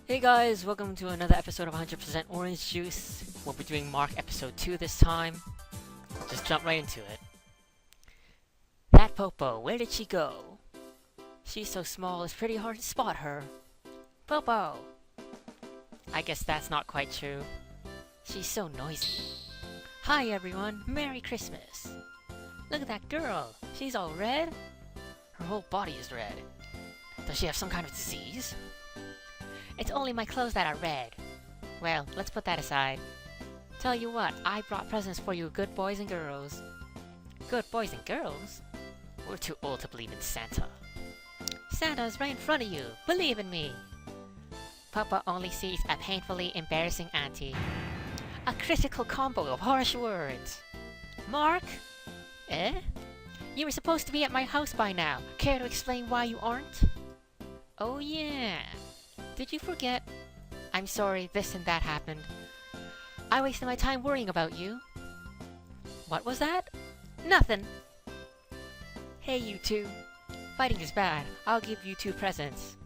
Hey guys, welcome to another episode of 100% Orange Juice. We'll be doing Mark episode 2 this time. Just jump right into it. That Popo, where did she go? She's so small it's pretty hard to spot her. Popo! I guess that's not quite true. She's so noisy. Hi everyone, Merry Christmas! Look at that girl, she's all red. Her whole body is red. Does she have some kind of disease? It's only my clothes that are red. Well, let's put that aside. Tell you what, I brought presents for you good boys and girls. Good boys and girls? We're too old to believe in Santa. Santa's right in front of you. Believe in me. Papa only sees a painfully embarrassing auntie. A critical combo of harsh words. Mark? Eh? You were supposed to be at my house by now. Care to explain why you aren't? Oh yeah. Did you forget? I'm sorry, this and that happened. I wasted my time worrying about you. What was that? Nothing. Hey, you two. Fighting is bad. I'll give you two presents.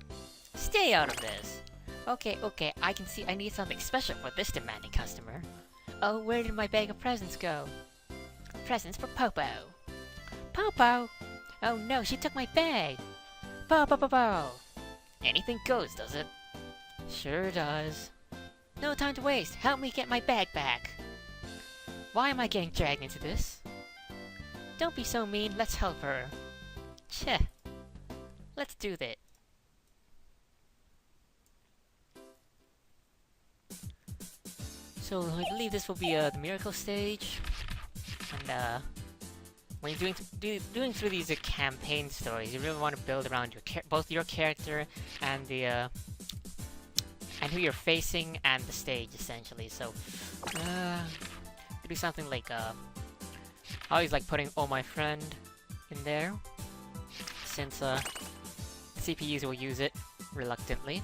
Stay out of this. Okay, I can see I need something special for this demanding customer. Oh, where did my bag of presents go? Presents for Popo. Popo? Oh no, she took my bag. Po. Anything goes, does it? Sure does. No time to waste. Help me get my bag back. Why am I getting dragged into this? Don't be so mean. Let's help her. Cheh. Let's do that. So I believe this will be the miracle stage, and when you're doing through these campaign stories, you really want to build around your both your character and the and who you're facing and the stage essentially. So do something like I always like putting "Oh my friend" in there, since CPUs will use it reluctantly.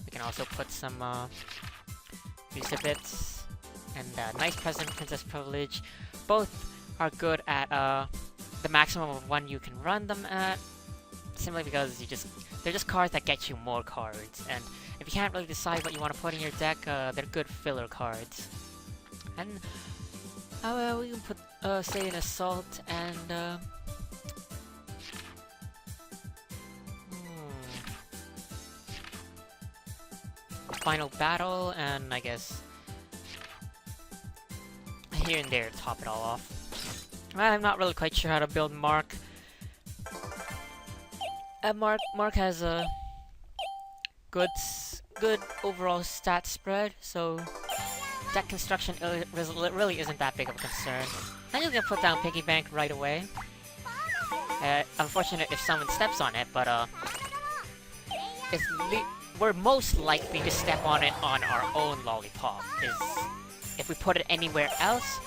We can also put some user bits and nice present, princess privilege. Both are good at the maximum of one you can run them at, simply because they're just cards that get you more cards, and if you can't really decide what you want to put in your deck, they're good filler cards. And we can put say an assault and final battle, and I guess here and there to top it all off. I'm not really quite sure how to build Mark. Mark has a good overall stat spread, so deck construction really isn't that big of a concern. I'm just gonna put down Piggy Bank right away. Unfortunate if someone steps on it, but we're most likely to step on it on our own lollipop. If we put it anywhere else,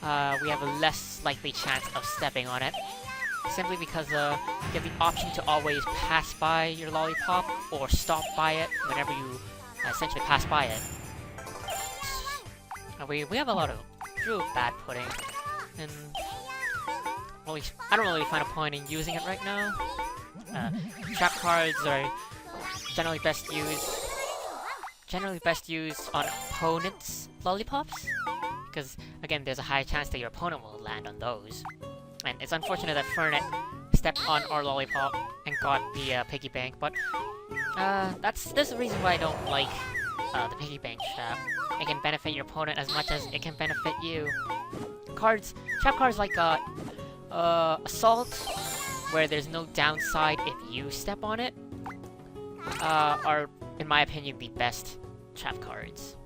we have a less likely chance of stepping on it, simply because you have the option to always pass by your lollipop or stop by it whenever you essentially pass by it. We have a lot of real bad pudding, and I don't really find a point in using it right now. Trap cards are generally best used on opponents' lollipops, because again, there's a high chance that your opponent will land on those. And it's unfortunate that Fernet stepped on our lollipop and got the piggy bank, but that's the reason why I don't like the piggy bank trap. It can benefit your opponent as much as it can benefit you. Trap cards like assault, where there's no downside if you step on it, are, in my opinion, the best trap cards.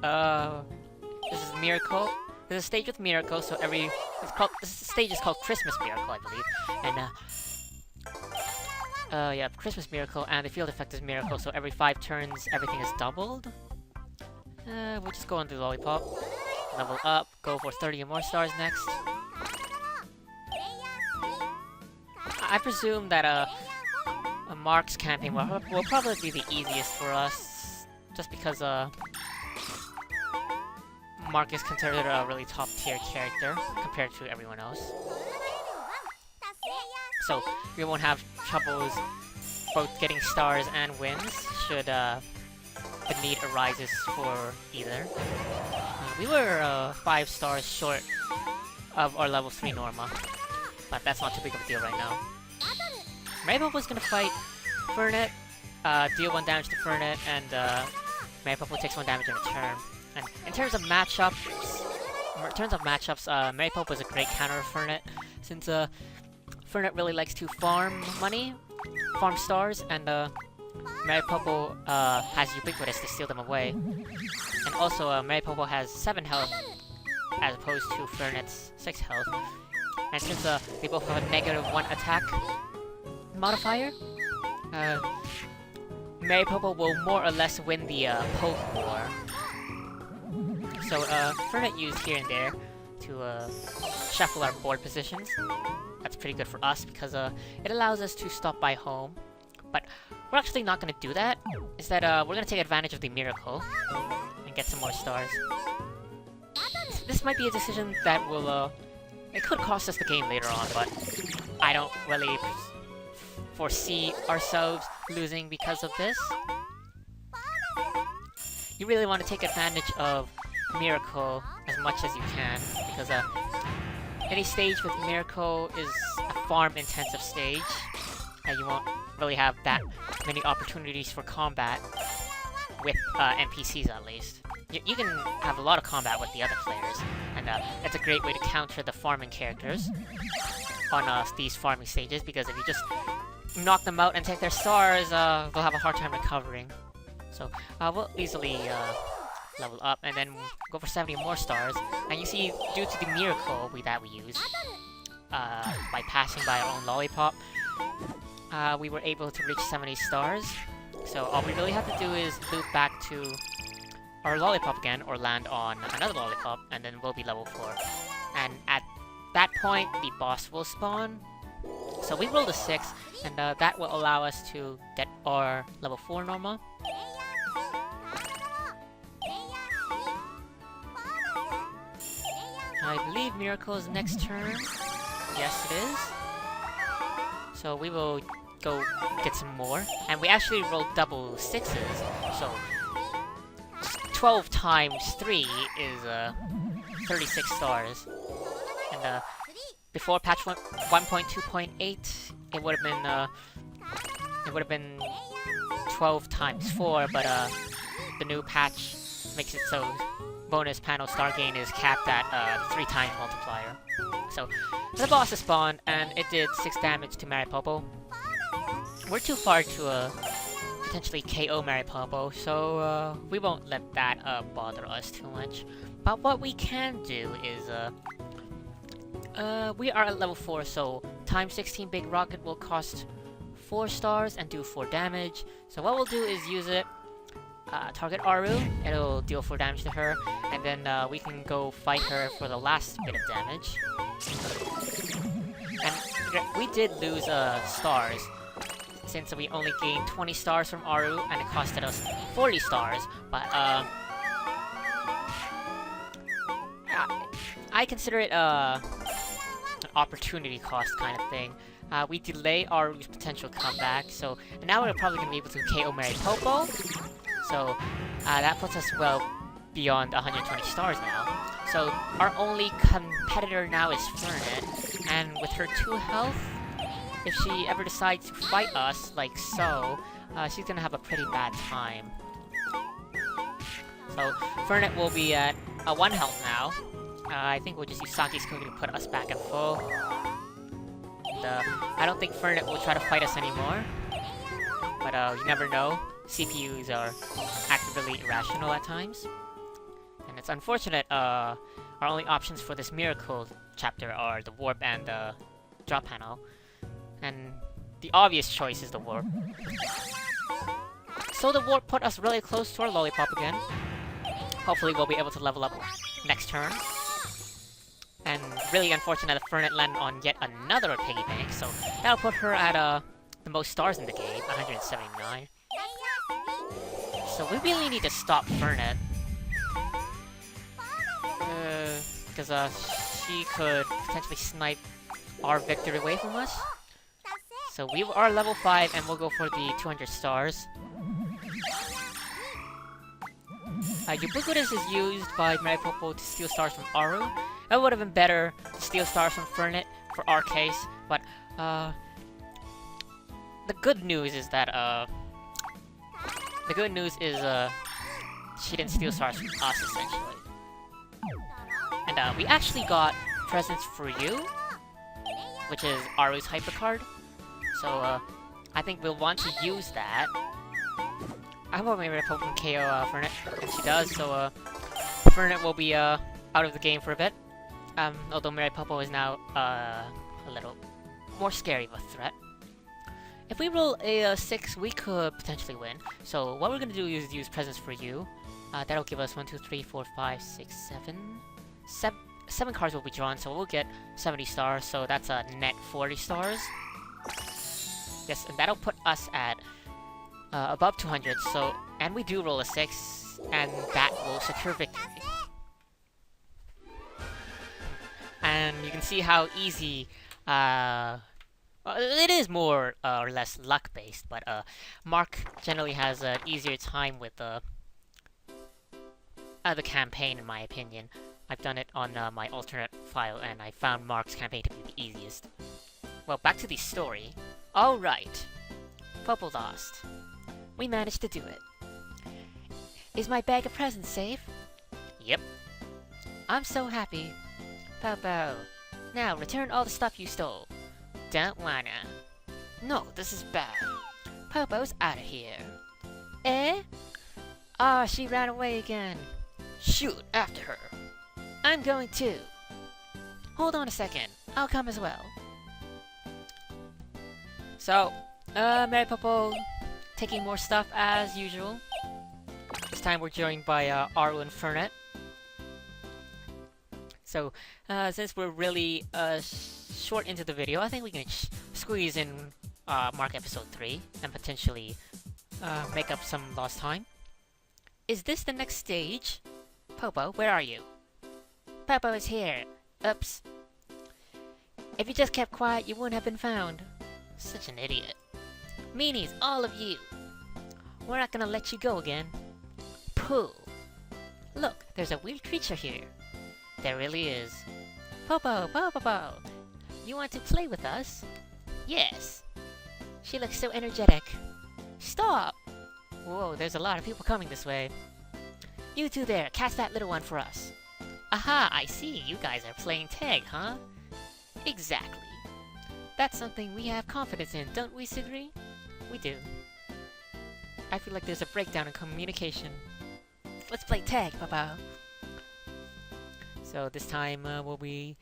So, this is Miracle. There's a stage with Miracle, so this stage is called Christmas Miracle, I believe. And, yeah, Christmas Miracle, and the field effect is Miracle, so every 5 turns, everything is doubled. We'll just go on to Lollipop. Level up, go for 30 or more stars next. I presume that, Mark's campaign will probably be the easiest for us, just because, Mark is considered a really top-tier character compared to everyone else. So we won't have troubles both getting stars and wins should the need arises for either. We were 5 stars short of our level 3 Norma, but that's not too big of a deal right now. Mary was gonna fight Fernet, deal 1 damage to Fernet, and Mary takes 1 damage in return. And in terms of matchups, Mary is a great counter of Fernet, since Fernet really likes to farm money, farm stars, and Mary has Ubiquitous to steal them away. And also, Mary has 7 health, as opposed to Fernet's 6 health. And since they both have a -1 attack modifier, Mary will more or less win the Poke War. So, Fernet used here and there to shuffle our board positions. That's pretty good for us because it allows us to stop by home. But we're actually not going to do that. Instead, we're going to take advantage of the Miracle and get some more stars. This might be a decision that will, it could cost us the game later on, but I don't really foresee ourselves losing because of this. You really want to take advantage of Miracle as much as you can, because any stage with Miracle is a farm-intensive stage, and you won't really have that many opportunities for combat with NPCs at least. You can have a lot of combat with the other players, and it's a great way to counter the farming characters on these farming stages, because if you just knock them out and take their stars, they'll have a hard time recovering. So we'll easily level up and then go for 70 more stars. And you see, due to the Miracle that we use, by passing by our own Lollipop, we were able to reach 70 stars. So all we really have to do is loop back to our Lollipop again, or land on another Lollipop, and then we'll be level 4. And at that point, the boss will spawn. So we rolled a 6, and that will allow us to get our level 4 Norma. I believe Miracle is next turn. Yes, it is. So we will go get some more. And we actually rolled double 6s, so 12 times 3 is 36 stars. And before patch 1.2.8, it would have been 12 times 4, but the new patch makes it so bonus panel star gain is capped at 3 times multiplier. So the boss is spawned, and it did 6 damage to Maripopo. We're too far to potentially KO Maripopo, so we won't let that bother us too much. But what we can do is we are at level 4, so times 16 Big Rocket will cost 4 stars and do 4 damage. So what we'll do is use it, target Aru, it'll deal 4 damage to her, and then we can go fight her for the last bit of damage. And we did lose stars, since we only gained 20 stars from Aru, and it costed us 40 stars, but I consider it an opportunity cost kind of thing. We delay Aru's potential comeback, so now we're probably going to be able to KO Maripopo. So that puts us well beyond 120 stars now. So our only competitor now is Fernet, and with her 2 health, if she ever decides to fight us like so, she's going to have a pretty bad time. So Fernet will be at 1 health now. I think we'll just use Saki's Cookie to put us back at full. And, I don't think Fernet will try to fight us anymore, but you never know. CPUs are actively irrational at times. And it's unfortunate, our only options for this Miracle chapter are the Warp and the Drop Panel. And the obvious choice is the Warp. So the Warp put us really close to our Lollipop again. Hopefully we'll be able to level up next turn. And really unfortunate that Fernet landed on yet another Piggy Bank, so that'll put her at the most stars in the game, 179. So we really need to stop Fernet. Because she could potentially snipe our victory away from us. So we are level 5 and we'll go for the 200 stars. Ubiquitous is used by Maripopo to steal stars from Aru. It would have been better to steal stars from Fernet for our case, but the good news is that she didn't steal stars from us essentially. And we actually got presents for you, which is Aru's hypercard. So I think we'll want to use that. I hope maybe Maripopo can KO Fernet, and she does. So Fernet will be out of the game for a bit. Although Maripopo is now a little more scary of a threat. If we roll a 6, we could potentially win. So what we're gonna do is use presents for you. That'll give us 1, 2, 3, 4, 5, 6, 7. 7 cards will be drawn, so we'll get 70 stars. So that's a net 40 stars. Yes, and that'll put us at above 200. So, and we do roll a 6, and that will secure victory. And you can see how easy. It is more or less luck-based, but Marc generally has an easier time with the campaign, in my opinion. I've done it on my alternate file, and I found Marc's campaign to be the easiest. Well, back to the story. Alright. Popo lost. We managed to do it. Is my bag of presents safe? Yep. I'm so happy. Popo, now return all the stuff you stole. Don't wanna. No, this is bad. Popo's out of here. Eh? Ah, she ran away again. Shoot, after her. I'm going too. Hold on a second. I'll come as well. So, Maripopo taking more stuff as usual. This time we're joined by Aru and Fernet. So, since we're really short into the video, I think we can squeeze in Marc episode 3 and potentially make up some lost time. Is this the next stage? Popo, where are you? Popo is here. Oops. If you just kept quiet, you wouldn't have been found. Such an idiot. Meanies, all of you. We're not gonna let you go again. Pooh. Look, there's a weird creature here. There really is. Popo, Popo, you want to play with us? Yes. She looks so energetic. Stop! Whoa, there's a lot of people coming this way. You two there, catch that little one for us. Aha, I see. You guys are playing tag, huh? Exactly. That's something we have confidence in, don't we, Sugri? We do. I feel like there's a breakdown in communication. Let's play tag, Popo. So this time we'll be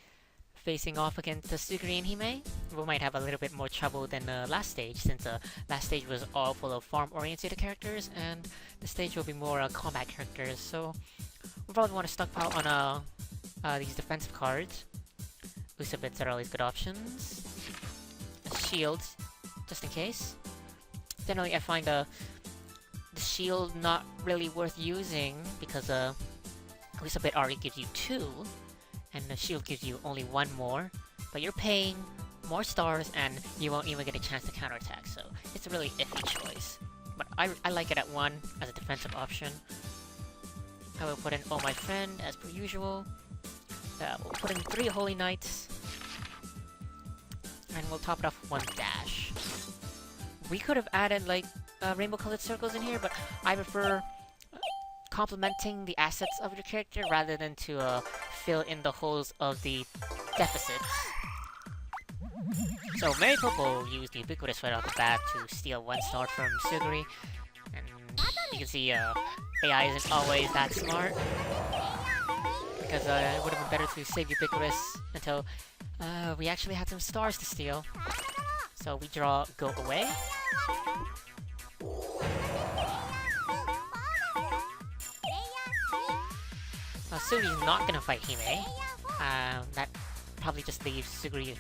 facing off against Sugri and Hime. We might have a little bit more trouble than last stage, since last stage was all full of farm-oriented characters, and this stage will be more combat characters. So we'll probably want to stockpile on these defensive cards. Usabits are always good options. Shields, just in case. Generally, I find the shield not really worth using because Usabit already gives you 2, and the shield gives you only 1 more. But you're paying more stars, and you won't even get a chance to counterattack. So it's a really iffy choice. But I like it at 1 as a defensive option. I will put in Oh My Friend as per usual. We'll put in 3 Holy Knights. And we'll top it off with 1 dash. We could have added like rainbow colored circles in here, but I prefer complementing the assets of your character rather than to fill in the holes of the deficits. So Maripopo used the Ubiquitous right off the bat to steal 1 star from Sugri. And you can see AI isn't always that smart. Because it would have been better to save Ubiquitous until we actually had some stars to steal. So we draw Go Away. Sugri's not gonna fight Hime. That probably just leaves Sugri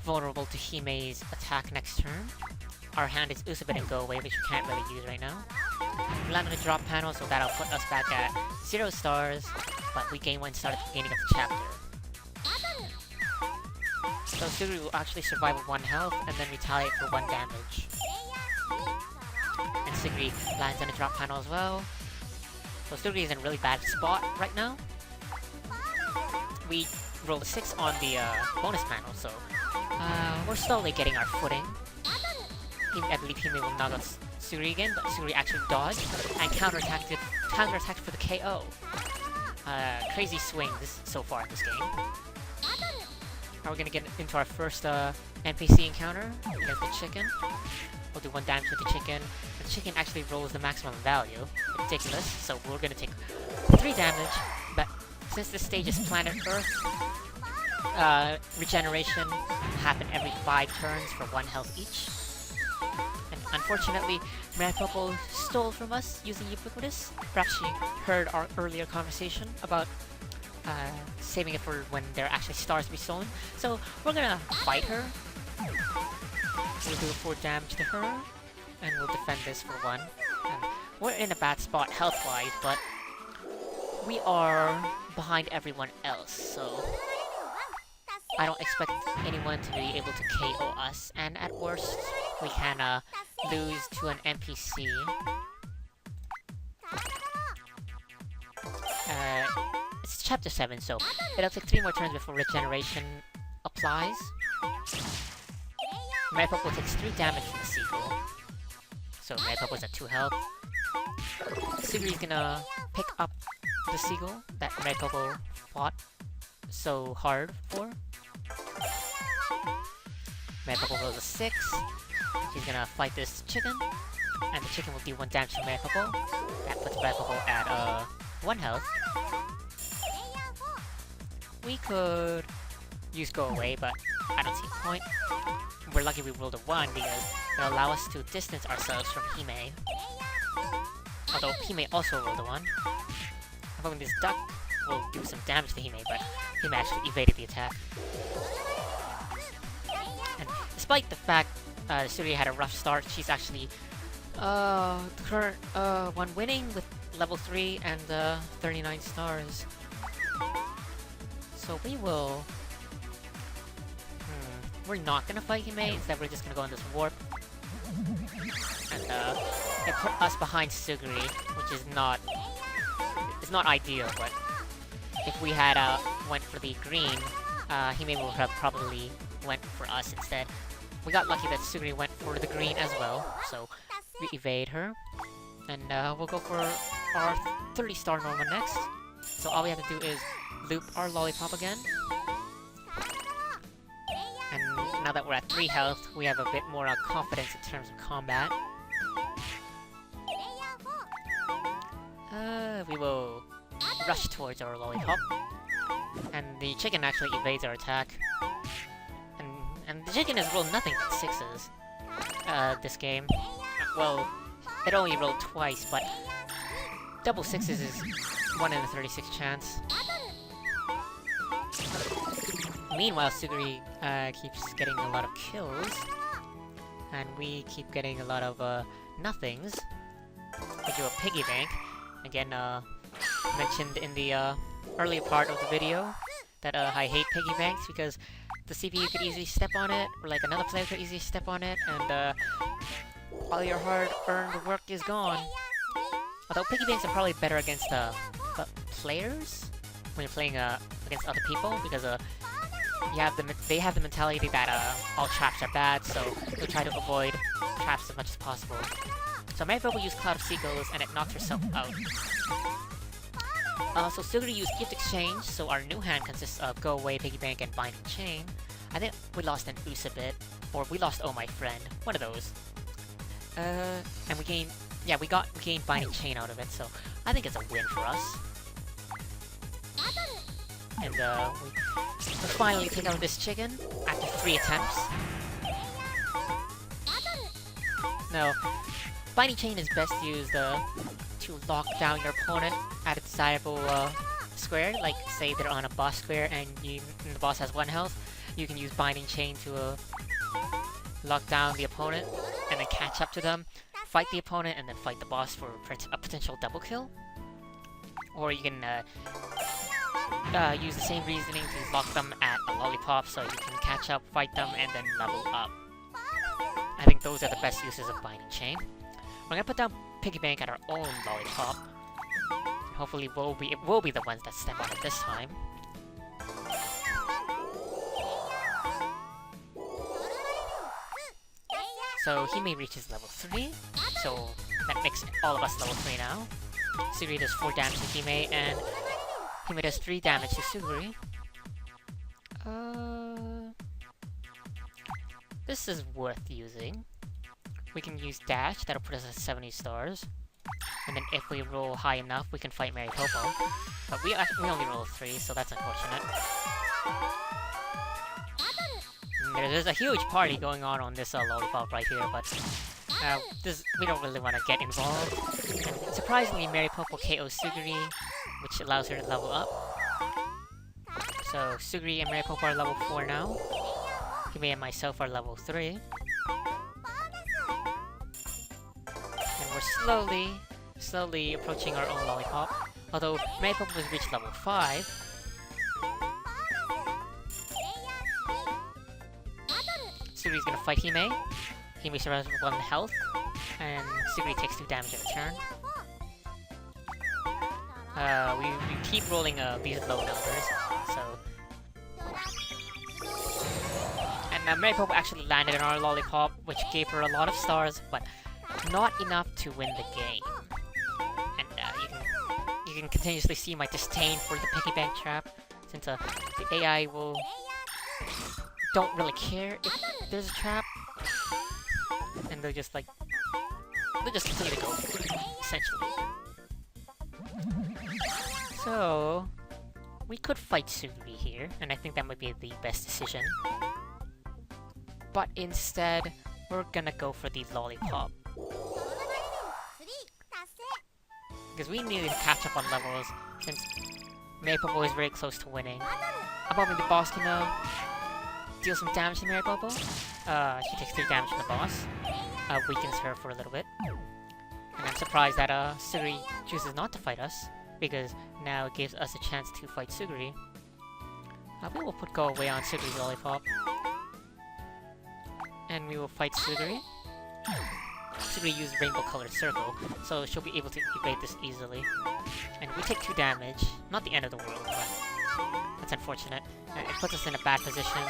vulnerable to Hime's attack next turn. Our hand is Usabit and Go Away, which we can't really use right now. We're not gonna drop panel, so that'll put us back at 0 stars, but we gain 1 star at the beginning of the chapter. So Suguri will actually survive with 1 health and then retaliate for 1 damage. And Suguri lands on a drop panel as well. So Suguri is in a really bad spot right now. We rolled a 6 on the bonus panel, so we're slowly getting our footing. I believe Hime will knock out Suguri again, but Suguri actually dodged and counterattacked for the KO. Crazy swings so far in this game. Now we're gonna get into our first NPC encounter against the chicken. We'll do 1 damage with the chicken. The chicken actually rolls the maximum value. Ridiculous. So we're gonna take 3 damage, but since this stage is planet Earth, regeneration happen every 5 turns for 1 health each. And unfortunately, Maripopo stole from us using Ubiquitous. Perhaps she heard our earlier conversation about saving it for when there are actually stars to be stolen. So we're gonna fight her. We'll do 4 damage to her, and we'll defend this for 1. And we're in a bad spot health-wise, but we are behind everyone else, so I don't expect anyone to be able to KO us. And at worst, we can lose to an NPC. It's chapter 7, so it'll take 3 more turns before regeneration applies. Maripopo takes 3 damage from the seagull. So Maripopo's at 2 health. Suguri's gonna pick up the seagull that Maripopo fought so hard for. Maripopo rolls a 6. She's gonna fight this chicken. And the chicken will do 1 damage to Maripopo. That puts Maripopo at 1 health. We could use go away, but I don't see the point. We're lucky we rolled a 1 because it'll allow us to distance ourselves from Hime. Although Hime also rolled a 1. However, this duck will do some damage to Hime, but Hime actually evaded the attack. And despite the fact Suguri had a rough start, she's actually the current one winning with level 3 and 39 stars. So we will... we're not gonna fight Hime, instead we're just gonna go on this warp. And it put us behind Suguri, which is not... it's not ideal, but if we had went for the green, Hime would have probably went for us instead. We got lucky that Suguri went for the green as well, so we evade her. And we'll go for our 30-star Norma next. So all we have to do is loop our lollipop again. And now that we're at 3 health, we have a bit more confidence in terms of combat. We will rush towards our lollipop. And the chicken actually evades our attack. And the chicken has rolled nothing but 6s this game. Well, it only rolled twice, but double 6s is 1 in a 36 chance. Meanwhile, Suguri keeps getting a lot of kills, and we keep getting a lot of nothings. We do a piggy bank. Again, mentioned in the earlier part of the video that I hate piggy banks because the CPU could easily step on it, or like another player could easily step on it, and all your hard-earned work is gone. Although piggy banks are probably better against players when you're playing against other people, because they have the mentality that all traps are bad, so they'll try to avoid traps as much as possible. So Maripopo will use Cloud of Seagulls, and it knocks herself out. So Suguri used Gift Exchange, so our new hand consists of Go Away, Piggy Bank, and Binding Chain. I think we lost an Oos a bit, or we lost Oh My Friend, one of those. And we gained, yeah, we gained Binding Chain out of it, so I think it's a win for us. And we finally take out this chicken after 3 attempts. No, Binding Chain is best used to lock down your opponent at a desirable square. Like, say they're on a boss square and the boss has 1 health, you can use Binding Chain to lock down the opponent and then catch up to them, fight the opponent, and then fight the boss for a potential double kill. Or you can use the same reasoning to lock them at a lollipop so you can catch up, fight them, and then level up. I think those are the best uses of Binding Chain. We're gonna put down Piggy Bank at our own lollipop. Hopefully we'll be the ones that step on it this time. So Hime reaches level 3, so that makes all of us level 3 now. Suguri does 4 damage to Hime, and Hime does 3 damage to Suguri. This is worth using. We can use Dash, that'll put us at 70 stars. And then if we roll high enough, we can fight Mary Popo. But we only roll 3, so that's unfortunate. There's a huge party going on this lollipop right here, but we don't really want to get involved. And surprisingly, Mary Popo KOs Suguri, which allows her to level up. So Suguri and Mary Popo are level 4 now. Hime and myself are level 3. And we're slowly approaching our own lollipop. Although Mary Popo has reached level 5. Suguri's gonna fight Hime. Hime survives with 1 health, and Suguri takes 2 damage in return. We keep rolling these low numbers, so... And Mary Popo actually landed on our lollipop, which gave her a lot of stars, but not enough to win the game. And you can continuously see my disdain for the piggy bank trap, since the AI don't really care if there's a trap, and they're just continue to go for it, essentially. So we could fight Suguri here, and I think that might be the best decision. But instead, we're gonna go for the lollipop. Because we need to catch up on levels, since Mary Popo is very close to winning. I'm hoping the boss can deal some damage to Mary Popo. She takes 3 damage from the boss. Weakens her for a little bit. And I'm surprised that Suguri chooses not to fight us, because now it gives us a chance to fight Suguri. We will put Go Away on Suguri's lollipop. And we will fight Suguri. Suguri used Rainbow Colored Circle, so she'll be able to evade this easily. And we take 2 damage. Not the end of the world, but that's unfortunate. It puts us in a bad position.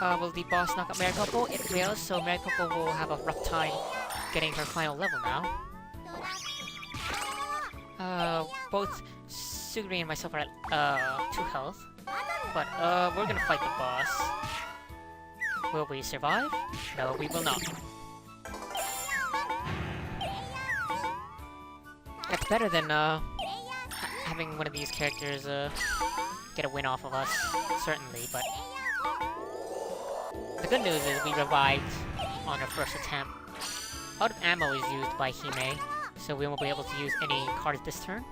Will the boss knock out Mary Popo? It will, so Mary Popo will have a rough time getting her final level now. Both Suguri and myself are at 2 health. But we're gonna fight the boss. Will we survive? No, we will not. That's better than having one of these characters get a win off of us, certainly, but the good news is we revived on our first attempt. Out of ammo is used by Hime, so we won't be able to use any cards this turn.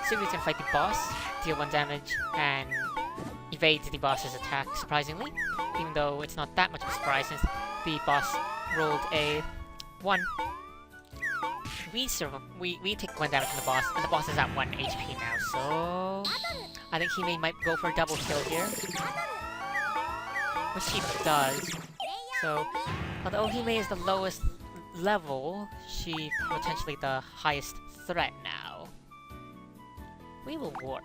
Suguri's gonna fight the boss, deal 1 damage, and evades the boss's attack, surprisingly. Even though it's not that much of a surprise since the boss rolled a 1. We take 1 damage from the boss, and the boss is at 1 HP now, so... I think Hime might go for a double kill here. Which she does. So, although Hime is the lowest level, she's potentially the highest threat now. We will warp.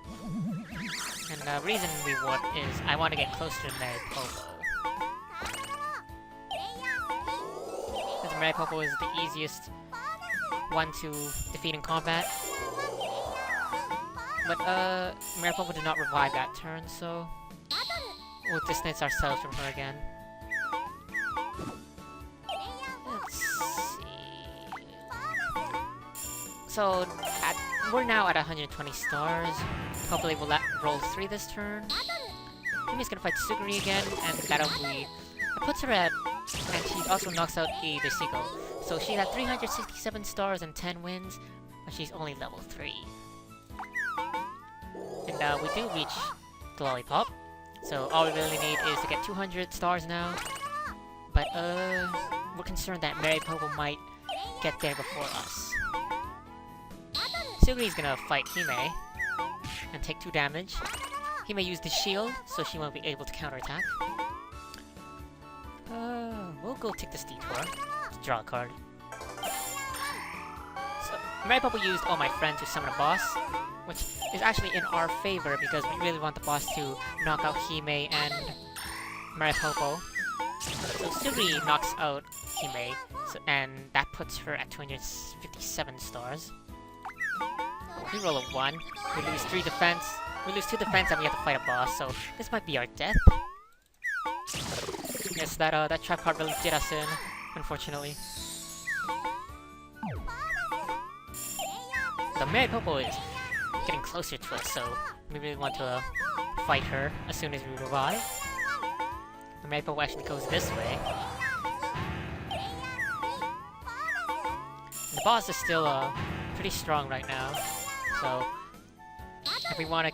And the reason we warp is I want to get closer to Mary Popo. Because Mary Popo is the easiest one to defeat in combat. But Mary Popo did not revive that turn, so we'll distance ourselves from her again. Let's see. So we're now at 120 stars. Hopefully we'll roll 3 this turn. Hime's gonna fight Suguri again, and that'll be... It puts her at... And she also knocks out the seagull. So she had 367 stars and 10 wins, but she's only level 3. And we do reach the lollipop. So all we really need is to get 200 stars now. But we're concerned that Mary Popo might get there before us. Suguri's gonna fight Hime and take 2 damage. Hime used the shield, so she won't be able to counterattack. We'll go take this detour to draw a card. So, Maripopo used All My Friend to summon a boss, which is actually in our favor because we really want the boss to knock out Hime and Maripopo. So Suguri knocks out Hime, and that puts her at 257 stars. We roll a 1, we lose 3 defense, we lose 2 defense and we have to fight a boss, so this might be our death. Yes, that trap card really did us in, unfortunately. The Maripopo is getting closer to us, so we really want to fight her as soon as we revive. The Maripopo actually goes this way. The boss is still pretty strong right now, so if we want to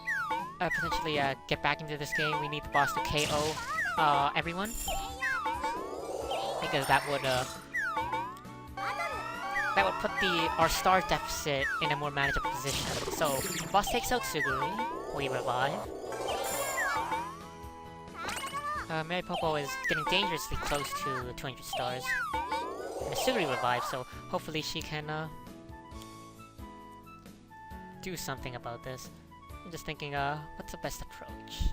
potentially get back into this game, we need the boss to KO everyone, because that would put our star deficit in a more manageable position. So the boss takes out Suguri, we revive. Maripopo is getting dangerously close to 200 stars. And Suguri revives, so hopefully she can do something about this. I'm just thinking, what's the best approach?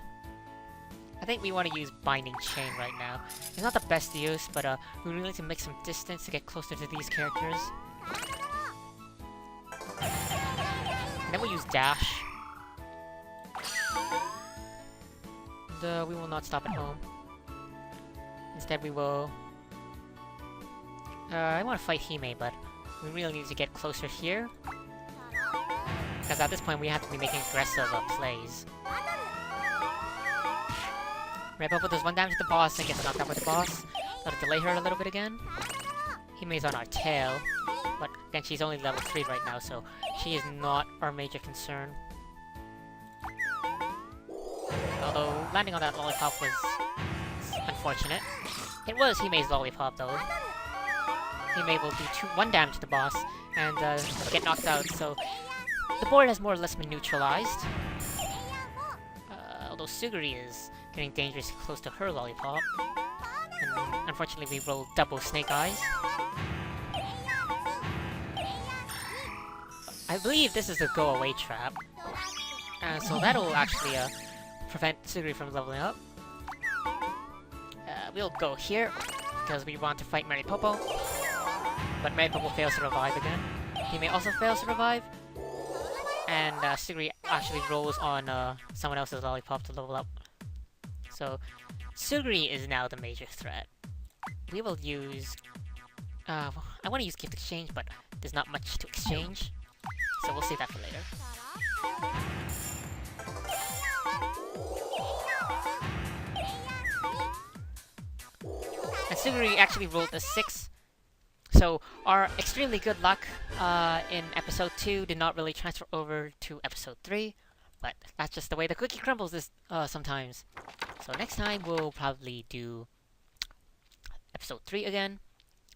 I think we want to use Binding Chain right now. It's not the best use, but we really need to make some distance to get closer to these characters. And then we'll use Dash. And we will not stop at home. Instead we will... I want to fight Hime, but we really need to get closer here. Because at this point we have to be making aggressive plays. Maripopo does 1 damage to the boss and gets knocked out by the boss. That'll delay her a little bit again. Hime's on our tail, but again she's only level 3 right now, so she is not our major concern. Although landing on that lollipop was unfortunate. It was Hime's lollipop though. Hime will do 1 damage to the boss and get knocked out, so the board has more or less been neutralized. Although Suguri is getting dangerously close to her lollipop. And unfortunately we rolled double Snake Eyes. I believe this is a go-away trap. So that'll actually prevent Suguri from leveling up. We'll go here, because we want to fight Maripopo. But Maripopo fails to revive again. He may also fail to revive. And Suguri actually rolls on someone else's lollipop to level up. So Suguri is now the major threat. We will use... I want to use Gift Exchange, but there's not much to exchange. So we'll save that for later. And Suguri actually rolled a 6. So our extremely good luck in episode 2 did not really transfer over to episode 3. But that's just the way the cookie crumbles this sometimes. So next time we'll probably do episode 3 again.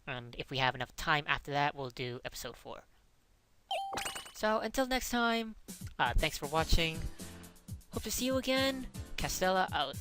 And if we have enough time after that, we'll do episode 4. So until next time, thanks for watching. Hope to see you again. Castella out.